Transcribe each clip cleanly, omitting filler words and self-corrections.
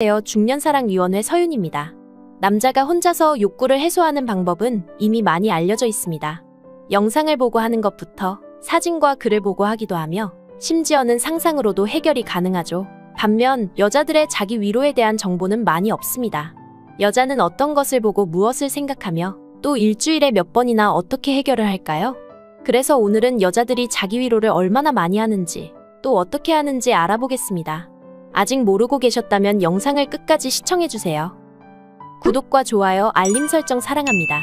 중년사랑위원회 서윤입니다. 남자가 혼자서 욕구를 해소하는 방법은 이미 많이 알려져 있습니다. 영상을 보고 하는 것부터 사진과 글을 보고 하기도 하며 심지어는 상상으로도 해결이 가능하죠. 반면 여자들의 자기 위로에 대한 정보는 많이 없습니다. 여자는 어떤 것을 보고 무엇을 생각하며 또 일주일에 몇 번이나 어떻게 해결을 할까요? 그래서 오늘은 여자들이 자기 위로를 얼마나 많이 하는지 또 어떻게 하는지 알아보겠습니다. 아직 모르고 계셨다면 영상을 끝까지 시청해주세요. 구독과 좋아요, 알림 설정 사랑합니다.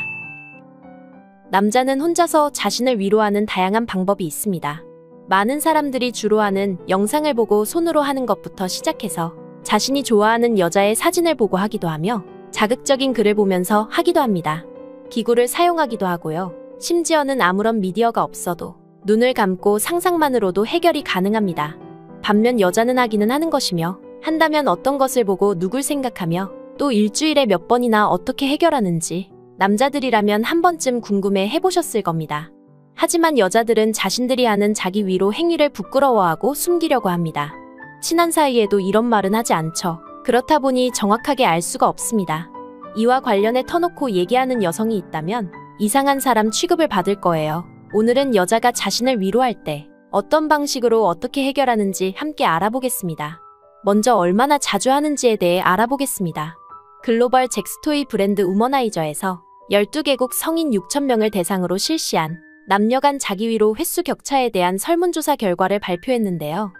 남자는 혼자서 자신을 위로하는 다양한 방법이 있습니다. 많은 사람들이 주로 하는 영상을 보고 손으로 하는 것부터 시작해서 자신이 좋아하는 여자의 사진을 보고 하기도 하며 자극적인 글을 보면서 하기도 합니다. 기구를 사용하기도 하고요. 심지어는 아무런 미디어가 없어도 눈을 감고 상상만으로도 해결이 가능합니다. 반면 여자는 하기는 하는 것이며 한다면 어떤 것을 보고 누굴 생각하며 또 일주일에 몇 번이나 어떻게 해결하는지 남자들이라면 한 번쯤 궁금해 해보셨을 겁니다. 하지만 여자들은 자신들이 하는 자기 위로 행위를 부끄러워하고 숨기려고 합니다. 친한 사이에도 이런 말은 하지 않죠. 그렇다 보니 정확하게 알 수가 없습니다. 이와 관련해 터놓고 얘기하는 여성이 있다면 이상한 사람 취급을 받을 거예요. 오늘은 여자가 자신을 위로할 때 어떤 방식으로 어떻게 해결하는지 함께 알아보겠습니다. 먼저 얼마나 자주 하는지에 대해 알아보겠습니다. 글로벌 잭스토이 브랜드 우머나이저에서 12개국 성인 6,000명을 대상으로 실시한 남녀 간 자기위로 횟수 격차에 대한 설문조사 결과를 발표했는데요.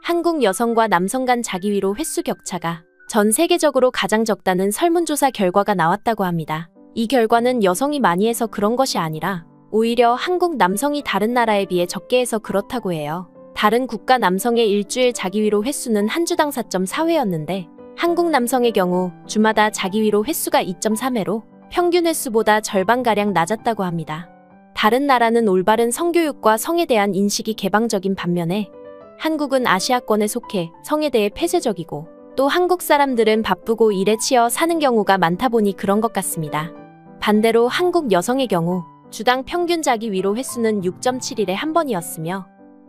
한국 여성과 남성 간 자기위로 횟수 격차가 전 세계적으로 가장 적다는 설문조사 결과가 나왔다고 합니다. 이 결과는 여성이 많이 해서 그런 것이 아니라 오히려 한국 남성이 다른 나라에 비해 적게 해서 그렇다고 해요. 다른 국가 남성의 일주일 자기위로 횟수는 한 주당 4.4회였는데 한국 남성의 경우 주마다 자기위로 횟수가 2.3회로 평균 횟수보다 절반가량 낮았다고 합니다. 다른 나라는 올바른 성교육과 성에 대한 인식이 개방적인 반면에 한국은 아시아권에 속해 성에 대해 폐쇄적이고 또 한국 사람들은 바쁘고 일에 치여 사는 경우가 많다 보니 그런 것 같습니다. 반대로 한국 여성의 경우 주당 평균 자기 위로 횟수는 6.7일에 한 번이었으며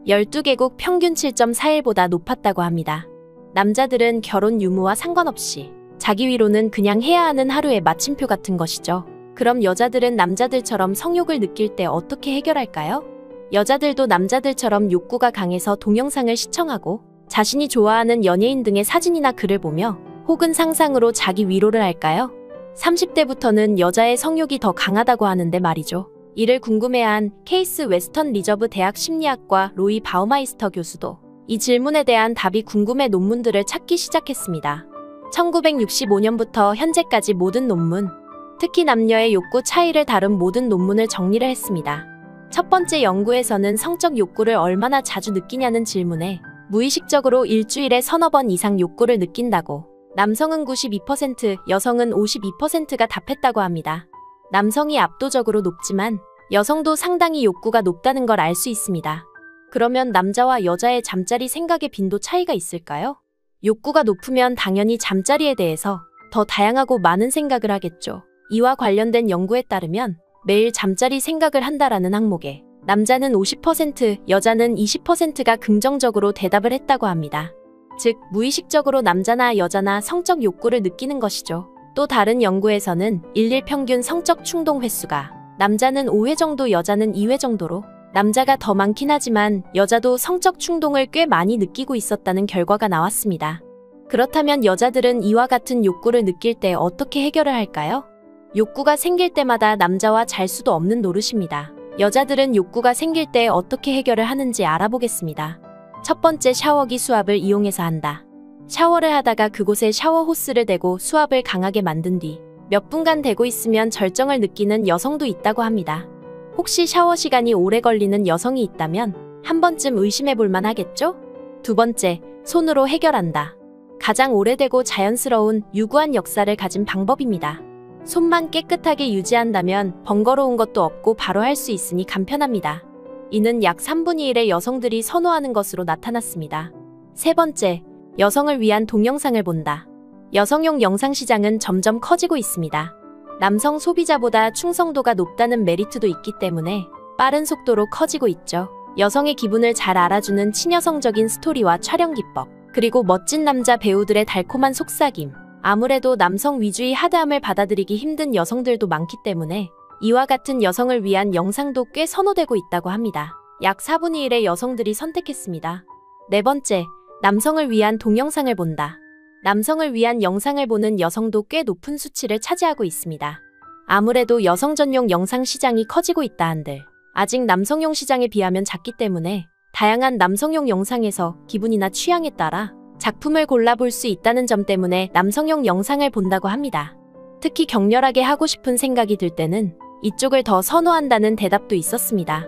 12개국 평균 7.4일보다 높았다고 합니다. 남자들은 결혼 유무와 상관없이 자기 위로는 그냥 해야 하는 하루의 마침표 같은 것이죠. 그럼 여자들은 남자들처럼 성욕을 느낄 때 어떻게 해결할까요? 여자들도 남자들처럼 욕구가 강해서 동영상을 시청하고 자신이 좋아하는 연예인 등의 사진이나 글을 보며 혹은 상상으로 자기 위로를 할까요? 30대부터는 여자의 성욕이 더 강하다고 하는데 말이죠. 이를 궁금해한 케이스 웨스턴 리저브 대학 심리학과 로이 바우마이스터 교수도 이 질문에 대한 답이 궁금해 논문들을 찾기 시작했습니다. 1965년부터 현재까지 모든 논문, 특히 남녀의 욕구 차이를 다룬 모든 논문을 정리를 했습니다. 첫 번째 연구에서는 성적 욕구를 얼마나 자주 느끼냐는 질문에 무의식적으로 일주일에 서너 번 이상 욕구를 느낀다고 남성은 92%, 여성은 52%가 답했다고 합니다. 남성이 압도적으로 높지만 여성도 상당히 욕구가 높다는 걸 알 수 있습니다. 그러면 남자와 여자의 잠자리 생각의 빈도 차이가 있을까요? 욕구가 높으면 당연히 잠자리에 대해서 더 다양하고 많은 생각을 하겠죠. 이와 관련된 연구에 따르면 매일 잠자리 생각을 한다라는 항목에 남자는 50%, 여자는 20%가 긍정적으로 대답을 했다고 합니다. 즉, 무의식적으로 남자나 여자나 성적 욕구를 느끼는 것이죠. 또 다른 연구에서는 일일 평균 성적 충동 횟수가 남자는 5회 정도, 여자는 2회 정도로 남자가 더 많긴 하지만 여자도 성적 충동을 꽤 많이 느끼고 있었다는 결과가 나왔습니다. 그렇다면 여자들은 이와 같은 욕구를 느낄 때 어떻게 해결을 할까요? 욕구가 생길 때마다 남자와 잘 수도 없는 노릇입니다. 여자들은 욕구가 생길 때 어떻게 해결을 하는지 알아보겠습니다. 첫 번째, 샤워기 수압을 이용해서 한다. 샤워를 하다가 그곳에 샤워 호스를 대고 수압을 강하게 만든 뒤 몇 분간 대고 있으면 절정을 느끼는 여성도 있다고 합니다. 혹시 샤워 시간이 오래 걸리는 여성이 있다면 한 번쯤 의심해 볼 만하겠죠? 두 번째, 손으로 해결한다. 가장 오래되고 자연스러운 유구한 역사를 가진 방법입니다. 손만 깨끗하게 유지한다면 번거로운 것도 없고 바로 할 수 있으니 간편합니다. 이는 약 3분의 1의 여성들이 선호하는 것으로 나타났습니다. 세 번째, 여성을 위한 동영상을 본다. 여성용 영상 시장은 점점 커지고 있습니다. 남성 소비자보다 충성도가 높다는 메리트도 있기 때문에 빠른 속도로 커지고 있죠. 여성의 기분을 잘 알아주는 친여성적인 스토리와 촬영 기법, 그리고 멋진 남자 배우들의 달콤한 속삭임. 아무래도 남성 위주의 하드함을 받아들이기 힘든 여성들도 많기 때문에 이와 같은 여성을 위한 영상도 꽤 선호되고 있다고 합니다. 약 4분의 1의 여성들이 선택했습니다. 네 번째, 남성을 위한 동영상을 본다. 남성을 위한 영상을 보는 여성도 꽤 높은 수치를 차지하고 있습니다. 아무래도 여성 전용 영상 시장이 커지고 있다 한들 아직 남성용 시장에 비하면 작기 때문에 다양한 남성용 영상에서 기분이나 취향에 따라 작품을 골라볼 수 있다는 점 때문에 남성용 영상을 본다고 합니다. 특히 격렬하게 하고 싶은 생각이 들 때는 이쪽을 더 선호한다는 대답도 있었습니다.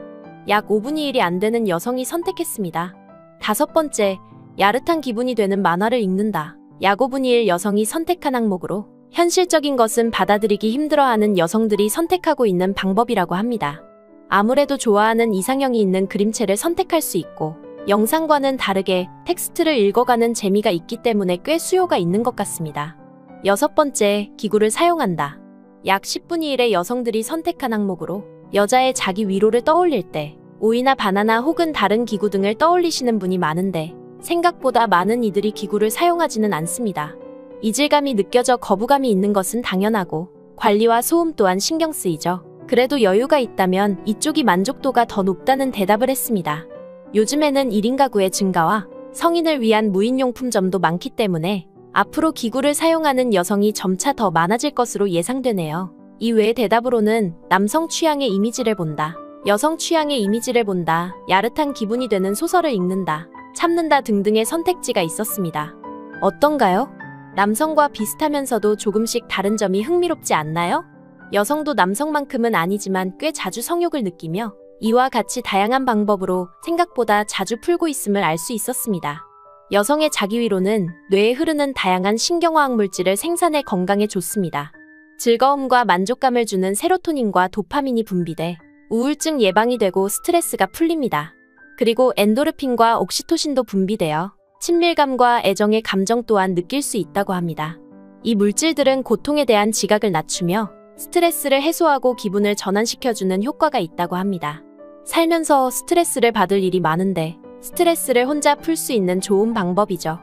약 5분의 1이 안 되는 여성이 선택했습니다. 다섯 번째, 야릇한 기분이 되는 만화를 읽는다. 약 5분의 1 여성이 선택한 항목으로 현실적인 것은 받아들이기 힘들어하는 여성들이 선택하고 있는 방법이라고 합니다. 아무래도 좋아하는 이상형이 있는 그림체를 선택할 수 있고 영상과는 다르게 텍스트를 읽어가는 재미가 있기 때문에 꽤 수요가 있는 것 같습니다. 여섯 번째, 기구를 사용한다. 약 10분의 1의 여성들이 선택한 항목으로 여자의 자기 위로를 떠올릴 때 오이나 바나나 혹은 다른 기구 등을 떠올리시는 분이 많은데 생각보다 많은 이들이 기구를 사용하지는 않습니다. 이질감이 느껴져 거부감이 있는 것은 당연하고 관리와 소음 또한 신경 쓰이죠. 그래도 여유가 있다면 이쪽이 만족도가 더 높다는 대답을 했습니다. 요즘에는 1인 가구의 증가와 성인을 위한 무인용품점도 많기 때문에 앞으로 기구를 사용하는 여성이 점차 더 많아질 것으로 예상되네요. 이외의 대답으로는 남성 취향의 이미지를 본다, 여성 취향의 이미지를 본다, 야릇한 기분이 되는 소설을 읽는다, 참는다 등등의 선택지가 있었습니다. 어떤가요? 남성과 비슷하면서도 조금씩 다른 점이 흥미롭지 않나요? 여성도 남성만큼은 아니지만 꽤 자주 성욕을 느끼며 이와 같이 다양한 방법으로 생각보다 자주 풀고 있음을 알 수 있었습니다. 여성의 자기위로는 뇌에 흐르는 다양한 신경화학 물질을 생산해 건강에 좋습니다. 즐거움과 만족감을 주는 세로토닌과 도파민이 분비돼 우울증 예방이 되고 스트레스가 풀립니다. 그리고 엔도르핀과 옥시토신도 분비되어 친밀감과 애정의 감정 또한 느낄 수 있다고 합니다. 이 물질들은 고통에 대한 지각을 낮추며 스트레스를 해소하고 기분을 전환시켜주는 효과가 있다고 합니다. 살면서 스트레스를 받을 일이 많은데 스트레스를 혼자 풀 수 있는 좋은 방법이죠.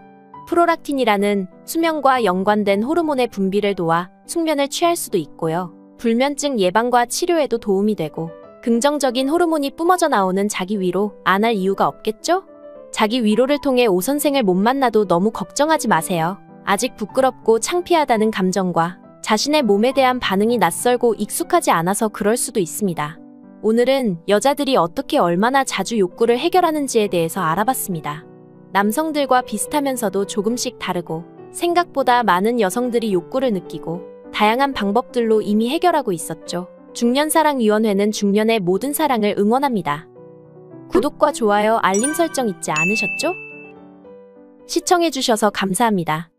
프로락틴이라는 수면과 연관된 호르몬의 분비를 도와 숙면을 취할 수도 있고요. 불면증 예방과 치료에도 도움이 되고 긍정적인 호르몬이 뿜어져 나오는 자기 위로 안 할 이유가 없겠죠? 자기 위로를 통해 오 선생을 못 만나도 너무 걱정하지 마세요. 아직 부끄럽고 창피하다는 감정과 자신의 몸에 대한 반응이 낯설고 익숙하지 않아서 그럴 수도 있습니다. 오늘은 여자들이 어떻게 얼마나 자주 욕구를 해결하는지에 대해서 알아봤습니다. 남성들과 비슷하면서도 조금씩 다르고 생각보다 많은 여성들이 욕구를 느끼고 다양한 방법들로 이미 해결하고 있었죠. 중년사랑위원회는 중년의 모든 사랑을 응원합니다. 구독과 좋아요, 알림 설정 잊지 않으셨죠? 시청해주셔서 감사합니다.